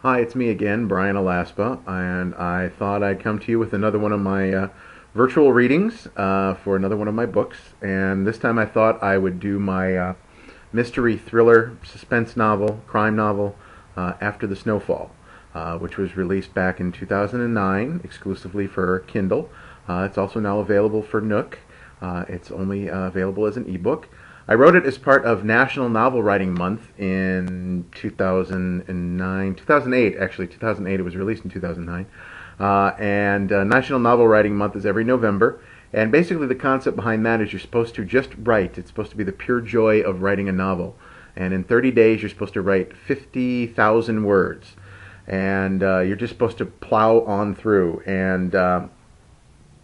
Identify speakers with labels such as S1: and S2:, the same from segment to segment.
S1: Hi, it's me again, Brian Alaspa, and I thought I'd come to you with another one of my virtual readings for another one of my books. And this time I thought I would do my mystery thriller suspense novel, crime novel, After the Snowfall, which was released back in 2009 exclusively for Kindle. It's also now available for Nook. It's only available as an ebook. I wrote it as part of National Novel Writing Month in 2009, 2008 actually, 2008, it was released in 2009. And National Novel Writing Month is every November. And basically the concept behind that is you're supposed to just write. It's supposed to be the pure joy of writing a novel. And in 30 days you're supposed to write 50,000 words. And you're just supposed to plow on through and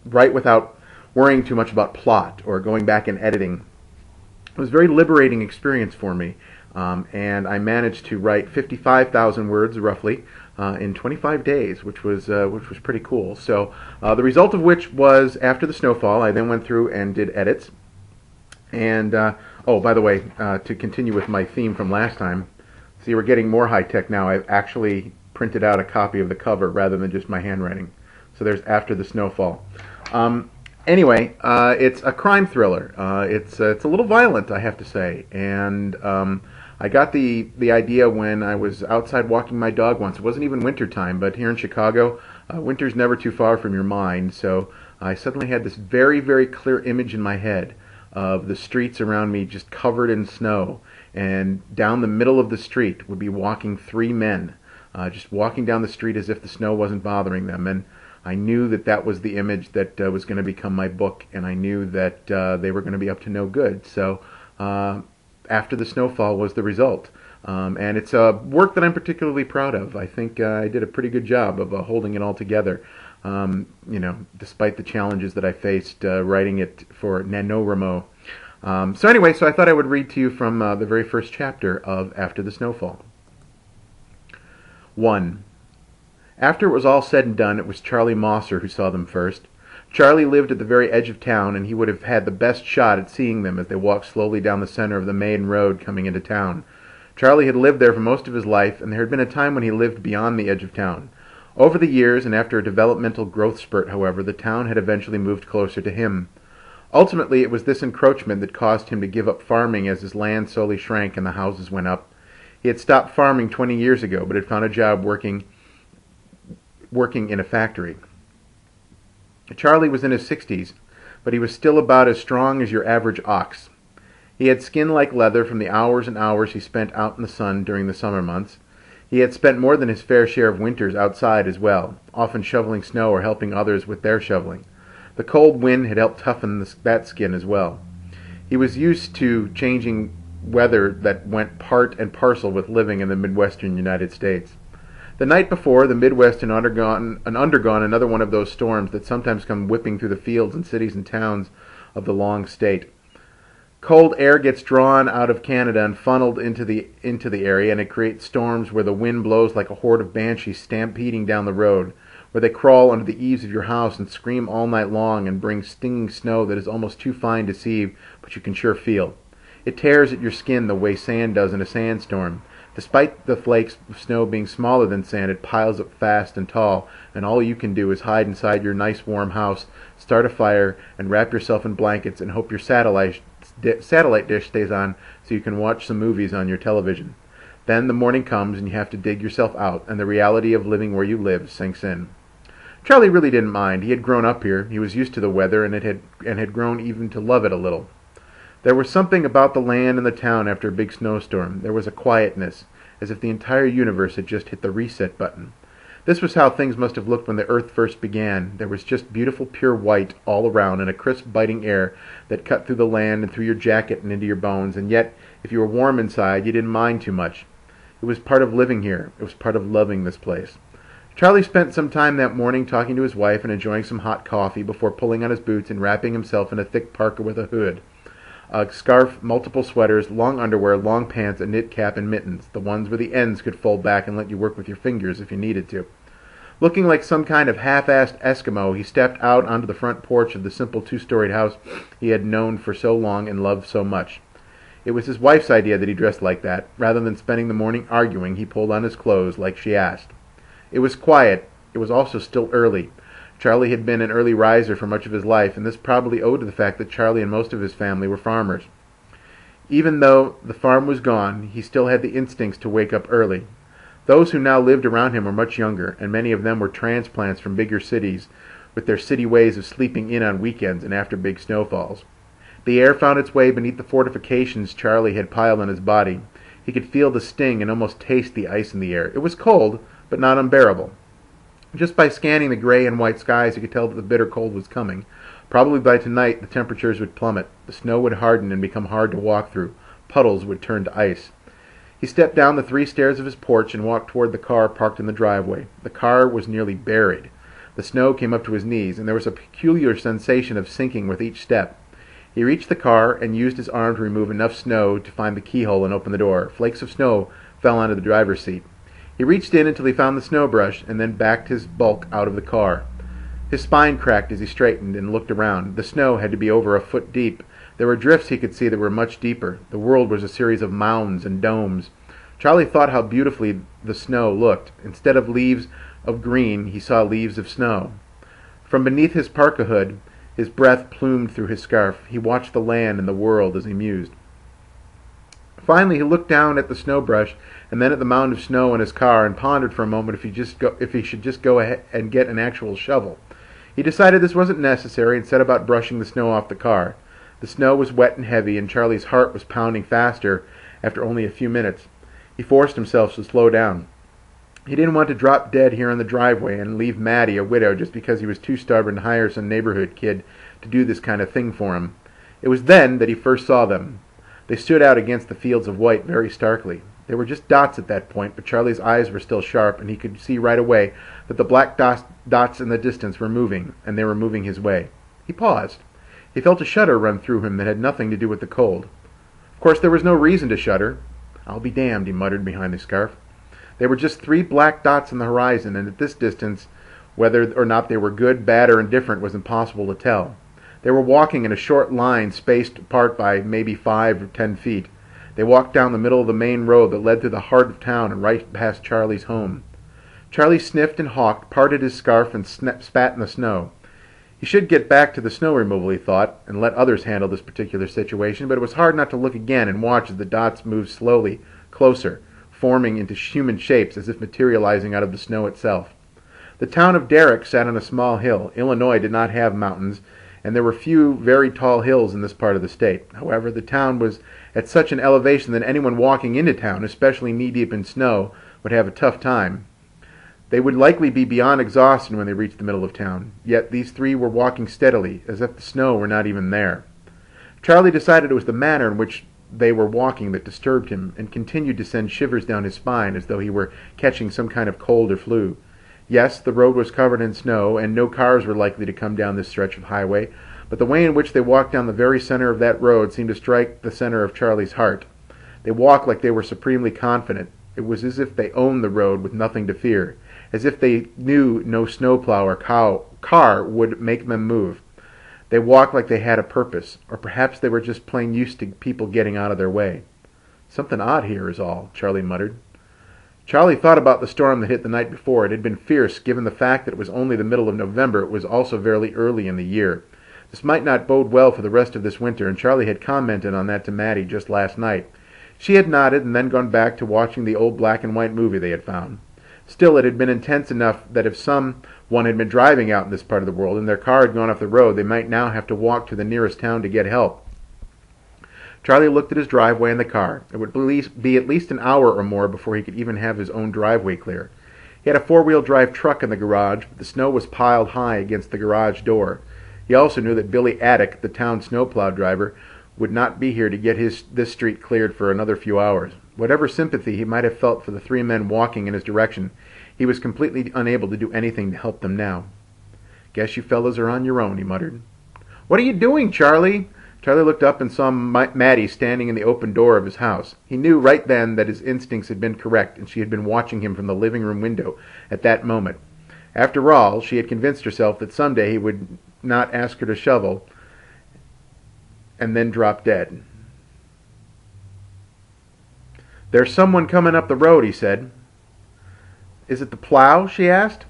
S1: write without worrying too much about plot or going back and editing. It was a very liberating experience for me, and I managed to write 55,000 words roughly in 25 days, which was pretty cool. So the result of which was After the Snowfall. I then went through and did edits. And oh, by the way, to continue with my theme from last time, see, we're getting more high tech now. I've actually printed out a copy of the cover rather than just my handwriting. So there's After the Snowfall. Anyway, it's a crime thriller. It's a little violent, I have to say, and I got the idea when I was outside walking my dog once. It wasn't even winter time, but here in Chicago, winter's never too far from your mind. So I suddenly had this very, very clear image in my head of the streets around me just covered in snow, and down the middle of the street would be walking three men, just walking down the street as if the snow wasn't bothering them. And I knew that that was the image that was going to become my book, and I knew that they were going to be up to no good. So After the Snowfall was the result. And it's a work that I'm particularly proud of. I think I did a pretty good job of holding it all together, despite the challenges that I faced writing it for NaNoWriMo. So anyway, so I thought I would read to you from the very first chapter of After the Snowfall. 1. After it was all said and done, it was Charlie Mosser who saw them first. Charlie lived at the very edge of town, and he would have had the best shot at seeing them as they walked slowly down the center of the main road coming into town. Charlie had lived there for most of his life, and there had been a time when he lived beyond the edge of town. Over the years, and after a developmental growth spurt, however, the town had eventually moved closer to him. Ultimately, it was this encroachment that caused him to give up farming as his land slowly shrank and the houses went up. He had stopped farming 20 years ago, but had found a job working in a factory. Charlie was in his 60s, but he was still about as strong as your average ox. He had skin like leather from the hours and hours he spent out in the sun during the summer months. He had spent more than his fair share of winters outside as well, often shoveling snow or helping others with their shoveling. The cold wind had helped toughen that skin as well. He was used to changing weather that went part and parcel with living in the Midwestern United States. The night before, the Midwest had undergone another one of those storms that sometimes come whipping through the fields and cities and towns of the long state. Cold air gets drawn out of Canada and funneled into the area, and it creates storms where the wind blows like a horde of banshees stampeding down the road, where they crawl under the eaves of your house and scream all night long and bring stinging snow that is almost too fine to see, but you can sure feel. It tears at your skin the way sand does in a sandstorm. Despite the flakes of snow being smaller than sand, it piles up fast and tall, and all you can do is hide inside your nice warm house, start a fire, and wrap yourself in blankets and hope your satellite dish stays on so you can watch some movies on your television. Then the morning comes and you have to dig yourself out, and the reality of living where you live sinks in. Charlie really didn't mind. He had grown up here. He was used to the weather and had grown even to love it a little. There was something about the land and the town after a big snowstorm. There was a quietness, as if the entire universe had just hit the reset button. This was how things must have looked when the earth first began. There was just beautiful pure white all around, and a crisp biting air that cut through the land and through your jacket and into your bones, and yet, if you were warm inside, you didn't mind too much. It was part of living here. It was part of loving this place. Charlie spent some time that morning talking to his wife and enjoying some hot coffee before pulling on his boots and wrapping himself in a thick parka with a hood. A scarf, multiple sweaters, long underwear, long pants, a knit cap, and mittens, the ones where the ends could fold back and let you work with your fingers if you needed to. Looking like some kind of half-assed Eskimo, he stepped out onto the front porch of the simple two-storied house he had known for so long and loved so much. It was his wife's idea that he dressed like that. Rather than spending the morning arguing, he pulled on his clothes like she asked. It was quiet. It was also still early. Charlie had been an early riser for much of his life, and this probably owed to the fact that Charlie and most of his family were farmers. Even though the farm was gone, he still had the instincts to wake up early. Those who now lived around him were much younger, and many of them were transplants from bigger cities, with their city ways of sleeping in on weekends and after big snowfalls. The air found its way beneath the fortifications Charlie had piled on his body. He could feel the sting and almost taste the ice in the air. It was cold, but not unbearable. Just by scanning the gray and white skies, he could tell that the bitter cold was coming. Probably by tonight the temperatures would plummet. The snow would harden and become hard to walk through. Puddles would turn to ice. He stepped down the 3 stairs of his porch and walked toward the car parked in the driveway. The car was nearly buried. The snow came up to his knees, and there was a peculiar sensation of sinking with each step. He reached the car and used his arm to remove enough snow to find the keyhole and open the door. Flakes of snow fell onto the driver's seat. He reached in until he found the snow brush and then backed his bulk out of the car. His spine cracked as he straightened and looked around. The snow had to be over a foot deep. There were drifts he could see that were much deeper. The world was a series of mounds and domes. Charlie thought how beautifully the snow looked. Instead of leaves of green, he saw leaves of snow. From beneath his parka hood, his breath plumed through his scarf. He watched the land and the world as he mused. Finally, he looked down at the snow brush and then at the mound of snow in his car and pondered for a moment if he should just go ahead and get an actual shovel. He decided this wasn't necessary and set about brushing the snow off the car. The snow was wet and heavy, and Charlie's heart was pounding faster after only a few minutes. He forced himself to slow down. He didn't want to drop dead here in the driveway and leave Maddie a widow just because he was too stubborn to hire some neighborhood kid to do this kind of thing for him. It was then that he first saw them. They stood out against the fields of white very starkly. They were just dots at that point, but Charlie's eyes were still sharp, and he could see right away that the black dots in the distance were moving, and they were moving his way. He paused. He felt a shudder run through him that had nothing to do with the cold. Of course, there was no reason to shudder. "I'll be damned," he muttered behind the scarf. They were just 3 black dots on the horizon, and at this distance, whether or not they were good, bad, or indifferent was impossible to tell. They were walking in a short line spaced apart by maybe 5 or 10 feet. They walked down the middle of the main road that led through the heart of town and right past Charlie's home. Charlie sniffed and hawked, parted his scarf, and spat in the snow. He should get back to the snow removal, he thought, and let others handle this particular situation, but it was hard not to look again and watch as the dots moved slowly closer, forming into human shapes as if materializing out of the snow itself. The town of Derrick sat on a small hill. Illinois did not have mountains, and there were few very tall hills in this part of the state. However, the town was at such an elevation that anyone walking into town, especially knee-deep in snow, would have a tough time. They would likely be beyond exhaustion when they reached the middle of town. Yet these 3 were walking steadily, as if the snow were not even there. Charlie decided it was the manner in which they were walking that disturbed him, and continued to send shivers down his spine as though he were catching some kind of cold or flu. Yes, the road was covered in snow, and no cars were likely to come down this stretch of highway, but the way in which they walked down the very center of that road seemed to strike the center of Charlie's heart. They walked like they were supremely confident. It was as if they owned the road with nothing to fear, as if they knew no snowplow or car would make them move. They walked like they had a purpose, or perhaps they were just plain used to people getting out of their way. "Something odd here is all," Charlie muttered. Charlie thought about the storm that hit the night before. It had been fierce, given the fact that it was only the middle of November. It was also very early in the year. This might not bode well for the rest of this winter, and Charlie had commented on that to Maddie just last night. She had nodded and then gone back to watching the old black and white movie they had found. Still, it had been intense enough that if someone had been driving out in this part of the world and their car had gone off the road, they might now have to walk to the nearest town to get help. Charlie looked at his driveway and the car. It would be at least an hour or more before he could even have his own driveway clear. He had a 4-wheel drive truck in the garage, but the snow was piled high against the garage door. He also knew that Billy Attic, the town snowplow driver, would not be here to get this street cleared for another few hours. Whatever sympathy he might have felt for the 3 men walking in his direction, he was completely unable to do anything to help them now. "Guess you fellows are on your own," he muttered. "What are you doing, Charlie?" Charlie looked up and saw Maddie standing in the open door of his house. He knew right then that his instincts had been correct, and she had been watching him from the living room window at that moment. After all, she had convinced herself that someday he would not ask her to shovel and then drop dead. "There's someone coming up the road," he said. "Is it the plow?" she asked.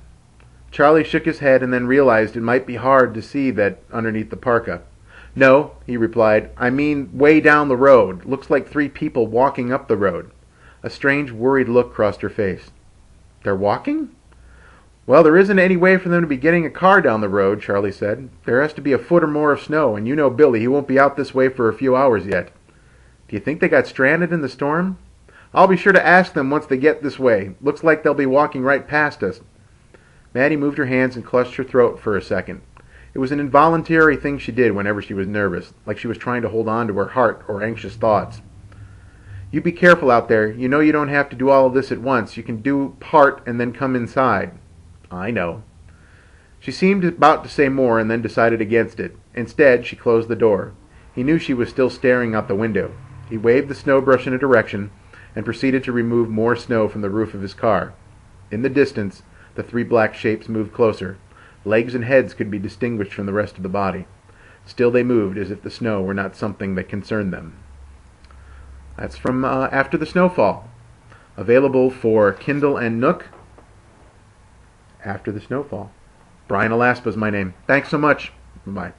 S1: Charlie shook his head and then realized it might be hard to see that underneath the parka. "No," he replied. "I mean way down the road. Looks like 3 people walking up the road." A strange, worried look crossed her face. "They're walking?" "Well, there isn't any way for them to be getting a car down the road," Charlie said. "There has to be a foot or more of snow, and you know Billy, he won't be out this way for a few hours yet." "Do you think they got stranded in the storm?" "I'll be sure to ask them once they get this way. Looks like they'll be walking right past us." Maddie moved her hands and clutched her throat for a second. It was an involuntary thing she did whenever she was nervous, like she was trying to hold on to her heart or anxious thoughts. "You be careful out there. You know you don't have to do all of this at once. You can do part and then come inside." "I know." She seemed about to say more and then decided against it. Instead, she closed the door. He knew she was still staring out the window. He waved the snow brush in a direction and proceeded to remove more snow from the roof of his car. In the distance, the 3 black shapes moved closer. Legs and heads could be distinguished from the rest of the body. Still they moved as if the snow were not something that concerned them. That's from After the Snowfall. Available for Kindle and Nook. After the Snowfall. Bryan Alaspa is my name. Thanks so much. Bye.